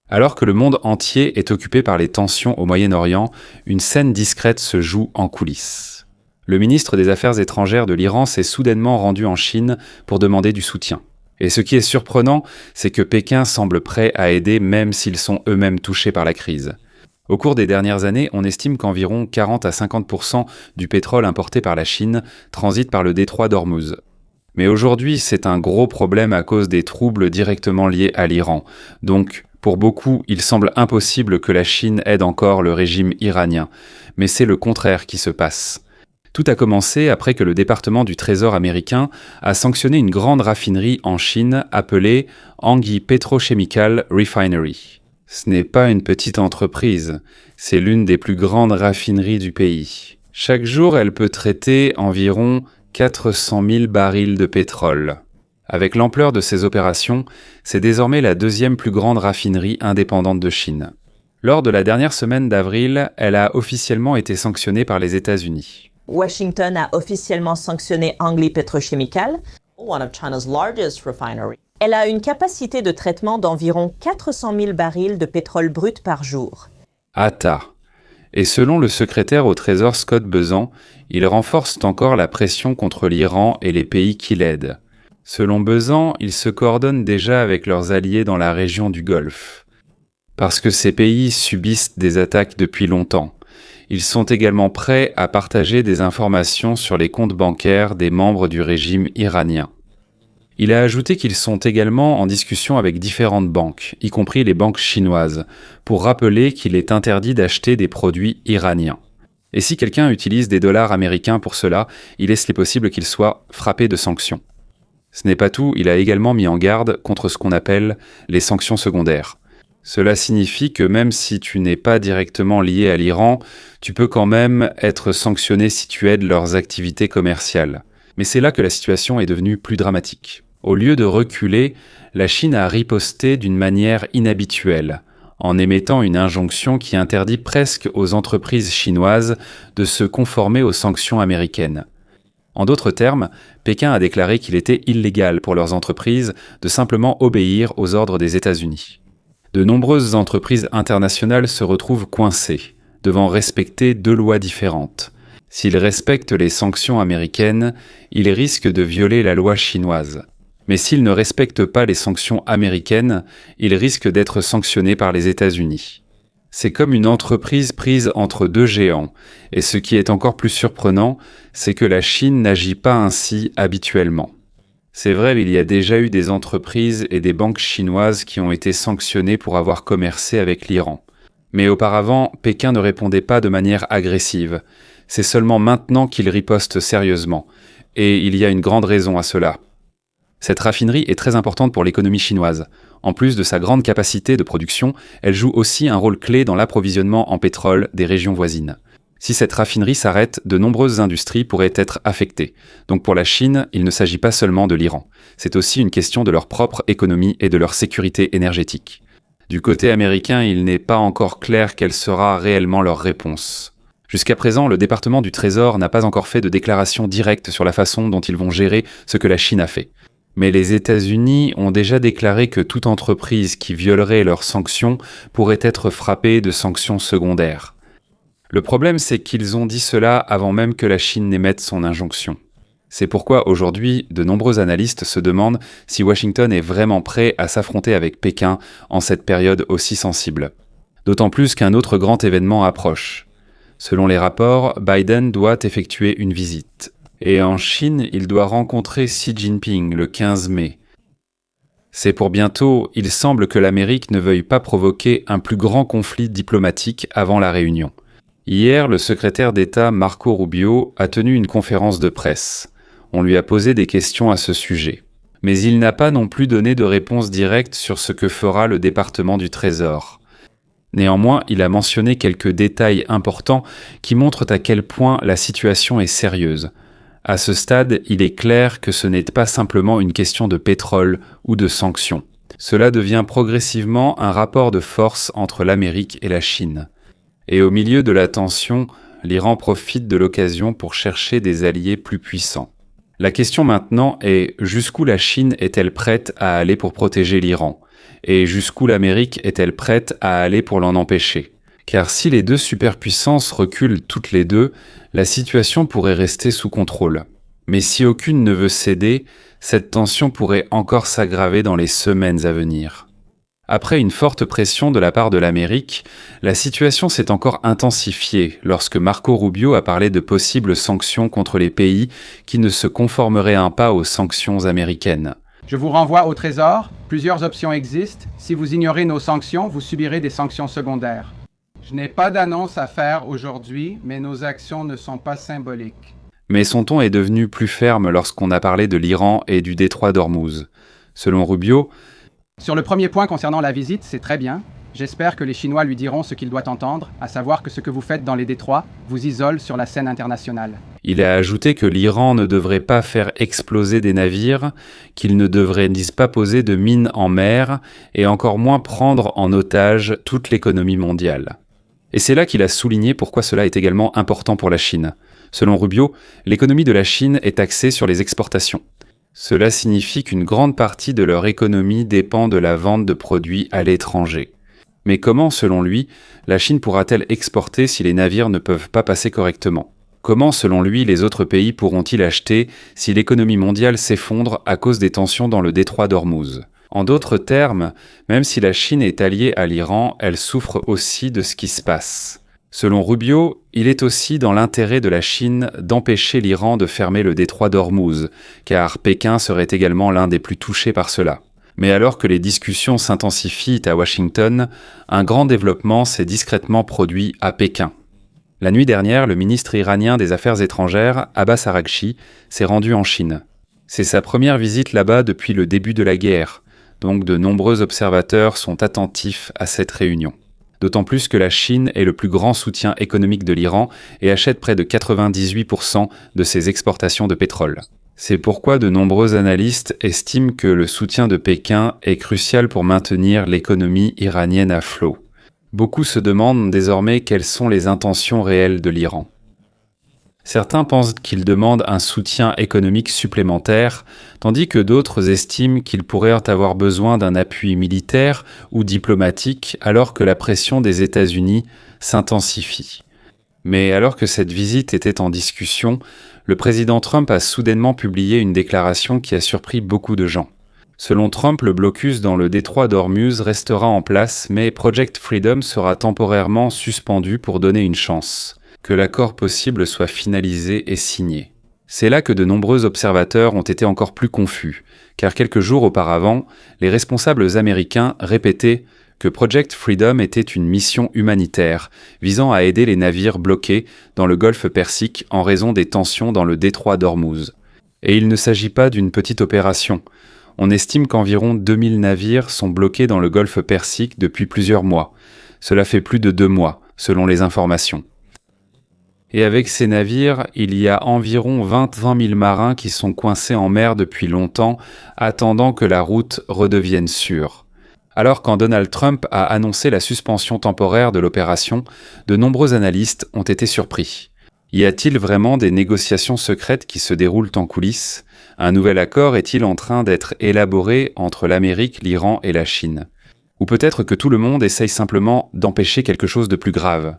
Alors que le monde entier est occupé par les tensions au Moyen-Orient, une scène discrète se joue en coulisses. Le ministre des Affaires étrangères de l'Iran s'est soudainement rendu en Chine pour demander du soutien. Et ce qui est surprenant, c'est que Pékin semble prêt à aider même s'ils sont eux-mêmes touchés par la crise. Au cours des dernières années, on estime qu'environ 40 à 50% du pétrole importé par la Chine transite par le détroit d'Ormuz. Mais aujourd'hui, c'est un gros problème à cause des troubles directement liés à l'Iran. Donc, pour beaucoup, il semble impossible que la Chine aide encore le régime iranien. Mais c'est le contraire qui se passe. Tout a commencé après que le département du Trésor américain a sanctionné une grande raffinerie en Chine appelée Anhui Petrochemical Refinery. Ce n'est pas une petite entreprise, c'est l'une des plus grandes raffineries du pays. Chaque jour, elle peut traiter environ 400 000 barils de pétrole. Avec l'ampleur de ces opérations, c'est désormais la deuxième plus grande raffinerie indépendante de Chine. Lors de la dernière semaine d'avril, elle a officiellement été sanctionnée par les États-Unis. Washington a officiellement sanctionné Anhui Petrochemical, one of China's largest refineries. Elle a une capacité de traitement d'environ 400 000 barils de pétrole brut par jour. Et selon le secrétaire au Trésor Scott Bessent, ils renforcent encore la pression contre l'Iran et les pays qui l'aident. Selon Bessent, ils se coordonnent déjà avec leurs alliés dans la région du Golfe. Parce que ces pays subissent des attaques depuis longtemps. Ils sont également prêts à partager des informations sur les comptes bancaires des membres du régime iranien. Il a ajouté qu'ils sont également en discussion avec différentes banques, y compris les banques chinoises, pour rappeler qu'il est interdit d'acheter des produits iraniens. Et si quelqu'un utilise des dollars américains pour cela, il est possible qu'il soit frappé de sanctions. Ce n'est pas tout, il a également mis en garde contre ce qu'on appelle les sanctions secondaires. Cela signifie que même si tu n'es pas directement lié à l'Iran, tu peux quand même être sanctionné si tu aides leurs activités commerciales. Mais c'est là que la situation est devenue plus dramatique. Au lieu de reculer, la Chine a riposté d'une manière inhabituelle, en émettant une injonction qui interdit presque aux entreprises chinoises de se conformer aux sanctions américaines. En d'autres termes, Pékin a déclaré qu'il était illégal pour leurs entreprises de simplement obéir aux ordres des États-Unis. De nombreuses entreprises internationales se retrouvent coincées, devant respecter deux lois différentes. S'ils respectent les sanctions américaines, ils risquent de violer la loi chinoise. Mais s'ils ne respectent pas les sanctions américaines, ils risquent d'être sanctionnés par les États-Unis. C'est comme une entreprise prise entre deux géants, et ce qui est encore plus surprenant, c'est que la Chine n'agit pas ainsi habituellement. C'est vrai, il y a déjà eu des entreprises et des banques chinoises qui ont été sanctionnées pour avoir commercé avec l'Iran. Mais auparavant, Pékin ne répondait pas de manière agressive. C'est seulement maintenant qu'il riposte sérieusement. Et il y a une grande raison à cela. Cette raffinerie est très importante pour l'économie chinoise. En plus de sa grande capacité de production, elle joue aussi un rôle clé dans l'approvisionnement en pétrole des régions voisines. Si cette raffinerie s'arrête, de nombreuses industries pourraient être affectées. Donc pour la Chine, il ne s'agit pas seulement de l'Iran. C'est aussi une question de leur propre économie et de leur sécurité énergétique. Du côté américain, il n'est pas encore clair quelle sera réellement leur réponse. Jusqu'à présent, le département du Trésor n'a pas encore fait de déclaration directe sur la façon dont ils vont gérer ce que la Chine a fait. Mais les États-Unis ont déjà déclaré que toute entreprise qui violerait leurs sanctions pourrait être frappée de sanctions secondaires. Le problème, c'est qu'ils ont dit cela avant même que la Chine n'émette son injonction. C'est pourquoi aujourd'hui, de nombreux analystes se demandent si Washington est vraiment prêt à s'affronter avec Pékin en cette période aussi sensible. D'autant plus qu'un autre grand événement approche. Selon les rapports, Biden doit effectuer une visite. Et en Chine, il doit rencontrer Xi Jinping le 15 mai. C'est pour bientôt, il semble que l'Amérique ne veuille pas provoquer un plus grand conflit diplomatique avant la réunion. Hier, le secrétaire d'État Marco Rubio a tenu une conférence de presse. On lui a posé des questions à ce sujet. Mais il n'a pas non plus donné de réponse directe sur ce que fera le département du Trésor. Néanmoins, il a mentionné quelques détails importants qui montrent à quel point la situation est sérieuse. À ce stade, il est clair que ce n'est pas simplement une question de pétrole ou de sanctions. Cela devient progressivement un rapport de force entre l'Amérique et la Chine. Et au milieu de la tension, l'Iran profite de l'occasion pour chercher des alliés plus puissants. La question maintenant est jusqu'où la Chine est-elle prête à aller pour protéger l'Iran ? Et jusqu'où l'Amérique est-elle prête à aller pour l'en empêcher? Car si les deux superpuissances reculent toutes les deux, la situation pourrait rester sous contrôle. Mais si aucune ne veut céder, cette tension pourrait encore s'aggraver dans les semaines à venir. Après une forte pression de la part de l'Amérique, la situation s'est encore intensifiée lorsque Marco Rubio a parlé de possibles sanctions contre les pays qui ne se conformeraient pas aux sanctions américaines. Je vous renvoie au Trésor. Plusieurs options existent. Si vous ignorez nos sanctions, vous subirez des sanctions secondaires. Je n'ai pas d'annonce à faire aujourd'hui, mais nos actions ne sont pas symboliques. Mais son ton est devenu plus ferme lorsqu'on a parlé de l'Iran et du détroit d'Ormuz. Selon Rubio, sur le premier point concernant la visite, c'est très bien. J'espère que les Chinois lui diront ce qu'il doit entendre, à savoir que ce que vous faites dans les détroits vous isole sur la scène internationale. Il a ajouté que l'Iran ne devrait pas faire exploser des navires, qu'il ne devrait pas poser de mines en mer et encore moins prendre en otage toute l'économie mondiale. Et c'est là qu'il a souligné pourquoi cela est également important pour la Chine. Selon Rubio, l'économie de la Chine est axée sur les exportations. Cela signifie qu'une grande partie de leur économie dépend de la vente de produits à l'étranger. Mais comment, selon lui, la Chine pourra-t-elle exporter si les navires ne peuvent pas passer correctement? Comment, selon lui, les autres pays pourront-ils acheter si l'économie mondiale s'effondre à cause des tensions dans le détroit d'Ormuz? En d'autres termes, même si la Chine est alliée à l'Iran, elle souffre aussi de ce qui se passe. Selon Rubio, il est aussi dans l'intérêt de la Chine d'empêcher l'Iran de fermer le détroit d'Ormuz, car Pékin serait également l'un des plus touchés par cela. Mais alors que les discussions s'intensifient à Washington, un grand développement s'est discrètement produit à Pékin. La nuit dernière, le ministre iranien des Affaires étrangères, Abbas Araghchi, s'est rendu en Chine. C'est sa première visite là-bas depuis le début de la guerre, donc de nombreux observateurs sont attentifs à cette réunion. D'autant plus que la Chine est le plus grand soutien économique de l'Iran et achète près de 98% de ses exportations de pétrole. C'est pourquoi de nombreux analystes estiment que le soutien de Pékin est crucial pour maintenir l'économie iranienne à flot. Beaucoup se demandent désormais quelles sont les intentions réelles de l'Iran. Certains pensent qu'il demande un soutien économique supplémentaire, tandis que d'autres estiment qu'il pourrait avoir besoin d'un appui militaire ou diplomatique alors que la pression des États-Unis s'intensifie. Mais alors que cette visite était en discussion, le président Trump a soudainement publié une déclaration qui a surpris beaucoup de gens. Selon Trump, le blocus dans le détroit d'Ormuz restera en place, mais Project Freedom sera temporairement suspendu pour donner une chance que l'accord possible soit finalisé et signé. C'est là que de nombreux observateurs ont été encore plus confus, car quelques jours auparavant, les responsables américains répétaient que Project Freedom était une mission humanitaire visant à aider les navires bloqués dans le golfe Persique en raison des tensions dans le détroit d'Ormuz. Et il ne s'agit pas d'une petite opération. On estime qu'environ 2000 navires sont bloqués dans le golfe Persique depuis plusieurs mois. Cela fait plus de 2 mois, selon les informations. Et avec ces navires, il y a environ 20 000 marins qui sont coincés en mer depuis longtemps, attendant que la route redevienne sûre. Alors quand Donald Trump a annoncé la suspension temporaire de l'opération, de nombreux analystes ont été surpris. Y a-t-il vraiment des négociations secrètes qui se déroulent en coulisses? Un nouvel accord est-il en train d'être élaboré entre l'Amérique, l'Iran et la Chine? Ou peut-être que tout le monde essaye simplement d'empêcher quelque chose de plus grave?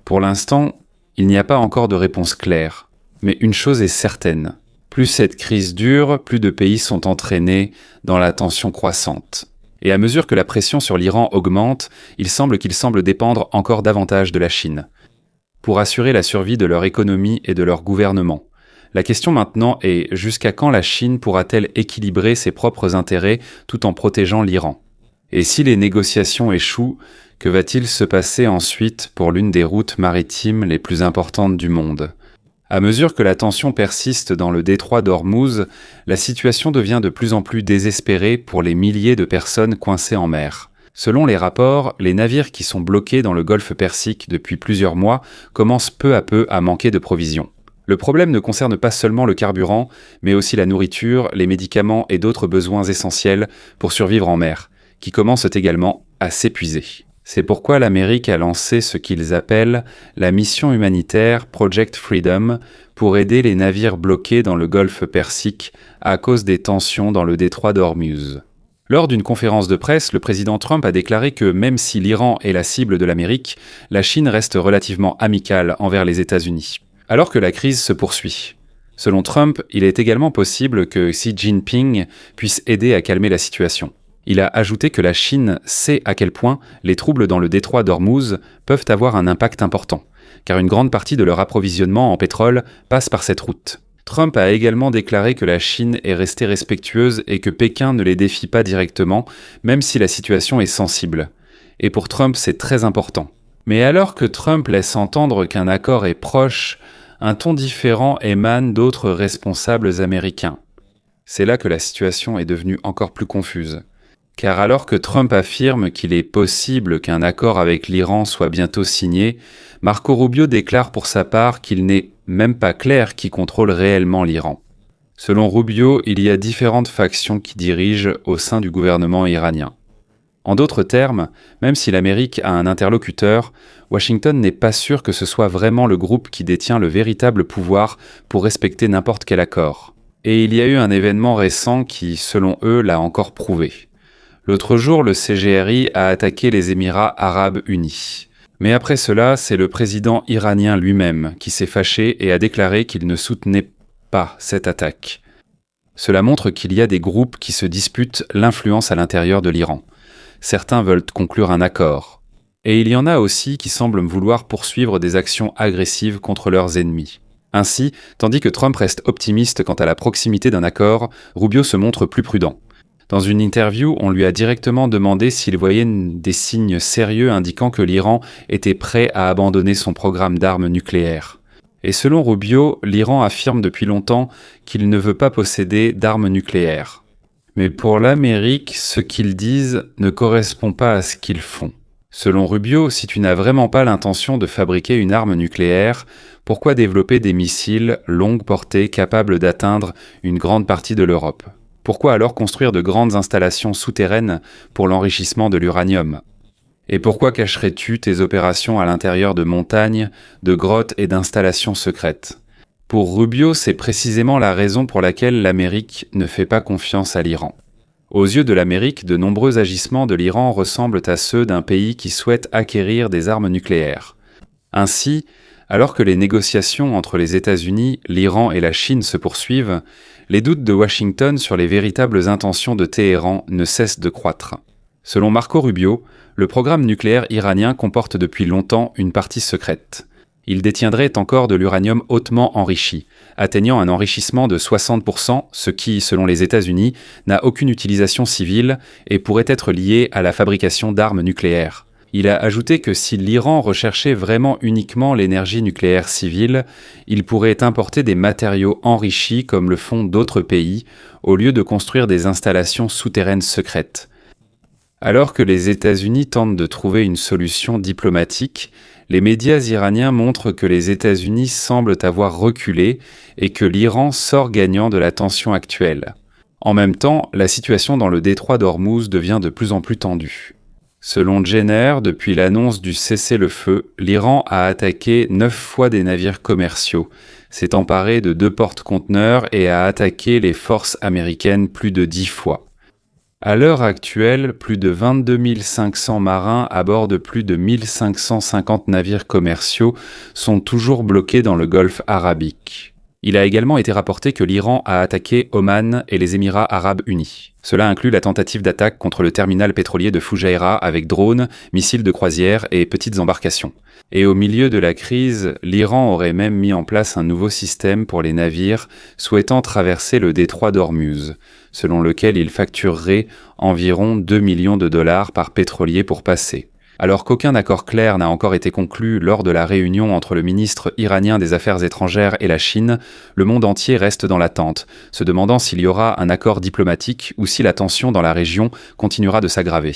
Pour l'instant, il n'y a pas encore de réponse claire. Mais une chose est certaine. Plus cette crise dure, plus de pays sont entraînés dans la tension croissante. Et à mesure que la pression sur l'Iran augmente, il semble qu'ils semblent dépendre encore davantage de la Chine, pour assurer la survie de leur économie et de leur gouvernement. La question maintenant est jusqu'à quand la Chine pourra-t-elle équilibrer ses propres intérêts tout en protégeant l'Iran? Et si les négociations échouent, que va-t-il se passer ensuite pour l'une des routes maritimes les plus importantes du monde? À mesure que la tension persiste dans le détroit d'Ormuz, la situation devient de plus en plus désespérée pour les milliers de personnes coincées en mer. Selon les rapports, les navires qui sont bloqués dans le golfe Persique depuis plusieurs mois commencent peu à peu à manquer de provisions. Le problème ne concerne pas seulement le carburant, mais aussi la nourriture, les médicaments et d'autres besoins essentiels pour survivre en mer, qui commencent également à s'épuiser. C'est pourquoi l'Amérique a lancé ce qu'ils appellent la mission humanitaire Project Freedom pour aider les navires bloqués dans le golfe Persique à cause des tensions dans le détroit d'Ormuz. Lors d'une conférence de presse, le président Trump a déclaré que même si l'Iran est la cible de l'Amérique, la Chine reste relativement amicale envers les États-Unis, alors que la crise se poursuit. Selon Trump, il est également possible que Xi Jinping puisse aider à calmer la situation. Il a ajouté que la Chine sait à quel point les troubles dans le détroit d'Ormuz peuvent avoir un impact important, car une grande partie de leur approvisionnement en pétrole passe par cette route. Trump a également déclaré que la Chine est restée respectueuse et que Pékin ne les défie pas directement, même si la situation est sensible. Et pour Trump, c'est très important. Mais alors que Trump laisse entendre qu'un accord est proche, un ton différent émane d'autres responsables américains. C'est là que la situation est devenue encore plus confuse. Car alors que Trump affirme qu'il est possible qu'un accord avec l'Iran soit bientôt signé, Marco Rubio déclare pour sa part qu'il n'est même pas clair qui contrôle réellement l'Iran. Selon Rubio, il y a différentes factions qui dirigent au sein du gouvernement iranien. En d'autres termes, même si l'Amérique a un interlocuteur, Washington n'est pas sûr que ce soit vraiment le groupe qui détient le véritable pouvoir pour respecter n'importe quel accord. Et il y a eu un événement récent qui, selon eux, l'a encore prouvé. L'autre jour, le CGRI a attaqué les Émirats arabes unis. Mais après cela, c'est le président iranien lui-même qui s'est fâché et a déclaré qu'il ne soutenait pas cette attaque. Cela montre qu'il y a des groupes qui se disputent l'influence à l'intérieur de l'Iran. Certains veulent conclure un accord. Et il y en a aussi qui semblent vouloir poursuivre des actions agressives contre leurs ennemis. Ainsi, tandis que Trump reste optimiste quant à la proximité d'un accord, Rubio se montre plus prudent. Dans une interview, on lui a directement demandé s'il voyait des signes sérieux indiquant que l'Iran était prêt à abandonner son programme d'armes nucléaires. Et selon Rubio, l'Iran affirme depuis longtemps qu'il ne veut pas posséder d'armes nucléaires. Mais pour l'Amérique, ce qu'ils disent ne correspond pas à ce qu'ils font. Selon Rubio, si tu n'as vraiment pas l'intention de fabriquer une arme nucléaire, pourquoi développer des missiles longue portée capables d'atteindre une grande partie de l'Europe ? Pourquoi alors construire de grandes installations souterraines pour l'enrichissement de l'uranium ? Et pourquoi cacherais-tu tes opérations à l'intérieur de montagnes, de grottes et d'installations secrètes ? Pour Rubio, c'est précisément la raison pour laquelle l'Amérique ne fait pas confiance à l'Iran. Aux yeux de l'Amérique, de nombreux agissements de l'Iran ressemblent à ceux d'un pays qui souhaite acquérir des armes nucléaires. Ainsi, alors que les négociations entre les États-Unis, l'Iran et la Chine se poursuivent, les doutes de Washington sur les véritables intentions de Téhéran ne cessent de croître. Selon Marco Rubio, le programme nucléaire iranien comporte depuis longtemps une partie secrète. Il détiendrait encore de l'uranium hautement enrichi, atteignant un enrichissement de 60%, ce qui, selon les États-Unis, n'a aucune utilisation civile et pourrait être lié à la fabrication d'armes nucléaires. Il a ajouté que si l'Iran recherchait vraiment uniquement l'énergie nucléaire civile, il pourrait importer des matériaux enrichis comme le font d'autres pays, au lieu de construire des installations souterraines secrètes. Alors que les États-Unis tentent de trouver une solution diplomatique, les médias iraniens montrent que les États-Unis semblent avoir reculé et que l'Iran sort gagnant de la tension actuelle. En même temps, la situation dans le détroit d'Ormuz devient de plus en plus tendue. Selon Jenner, depuis l'annonce du cessez-le-feu, l'Iran a attaqué 9 fois des navires commerciaux, s'est emparé de 2 porte-conteneurs et a attaqué les forces américaines plus de 10 fois. À l'heure actuelle, plus de 22 500 marins à bord de plus de 1550 navires commerciaux sont toujours bloqués dans le golfe arabique. Il a également été rapporté que l'Iran a attaqué Oman et les Émirats arabes unis. Cela inclut la tentative d'attaque contre le terminal pétrolier de Fujairah avec drones, missiles de croisière et petites embarcations. Et au milieu de la crise, l'Iran aurait même mis en place un nouveau système pour les navires souhaitant traverser le détroit d'Ormuz, selon lequel il facturerait environ 2 millions de dollars par pétrolier pour passer. Alors qu'aucun accord clair n'a encore été conclu lors de la réunion entre le ministre iranien des Affaires étrangères et la Chine, le monde entier reste dans l'attente, se demandant s'il y aura un accord diplomatique ou si la tension dans la région continuera de s'aggraver.